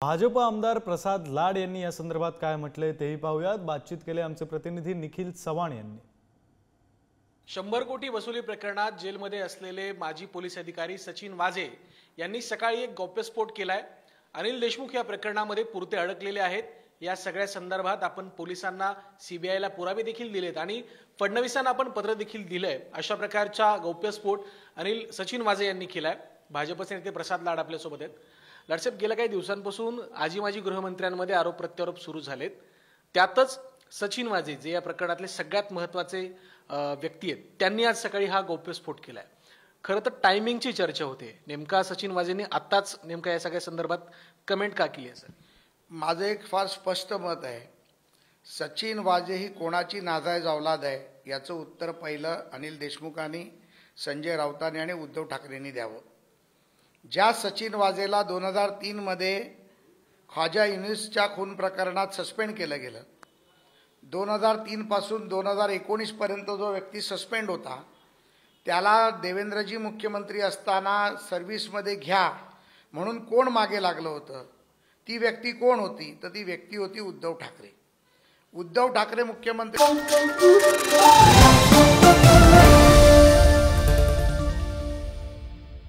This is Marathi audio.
भाजप आमदार प्रसाद लाड यांनी या संदर्भात काय म्हटले तेही पाहूयात। बातचीत केले आमचे प्रतिनिधी निखिल चव्हाण यांनी। 100 कोटी वसुली प्रकरणात जेलमध्ये असलेले माजी पोलीस अधिकारी सचिन वाझे यांनी सकाळी एक गौप्यस्फोट केलाय। अनिल देशमुख या प्रकरणामध्ये पुरते अडकलेले आहेत। या सगळ्या संदर्भात आपण पोलिसांना सीबीआयला पुरावे देखील दिलेत आणि फडणवीसांना आपण पत्र देखील दिलंय। अशा प्रकारचा गौप्यस्फोट सचिन वाझे यांनी केलाय। भाजपचे नेते प्रसाद लाड आपल्या सोबत आहेत। लाडसाहेब, गेल्या काही दिवसांपासून आजी माजी गृहमंत्र्यांमध्ये आरोप प्रत्यारोप सुरू झालेत। त्यातच सचिन वाझे जे या प्रकरणातले सगळ्यात महत्त्वाचे व्यक्ती आहेत, त्यांनी आज सकाळी हा गौप्यस्फोट केलाय। खरं तर टायमिंगची चर्चा होते, नेमका सचिन वाझेंनी आताच नेमका या सगळ्या संदर्भात कमेंट का केली असेल? माझं एक फार स्पष्ट मत आहे, सचिन वाझे ही कोणाची नाजायज औलाद आहे याचं उत्तर पहिलं अनिल देशमुखांनी, संजय राऊतांनी आणि उद्धव ठाकरेंनी द्यावं। ज्या सचिन वाझेला 2003 मध्ये ख्वाजा युनिसच्या खून प्रकरणात सस्पेंड केलं गेलं, 2003 पासून 2019 पर्यंत जो व्यक्ती सस्पेंड होता त्याला देवेंद्रजी मुख्यमंत्री असताना सर्व्हिसमध्ये घ्या म्हणून कोण मागे लागलं होतं? ती व्यक्ती कोण होती? तर ती व्यक्ती होती उद्धव ठाकरे। उद्धव ठाकरे मुख्यमंत्री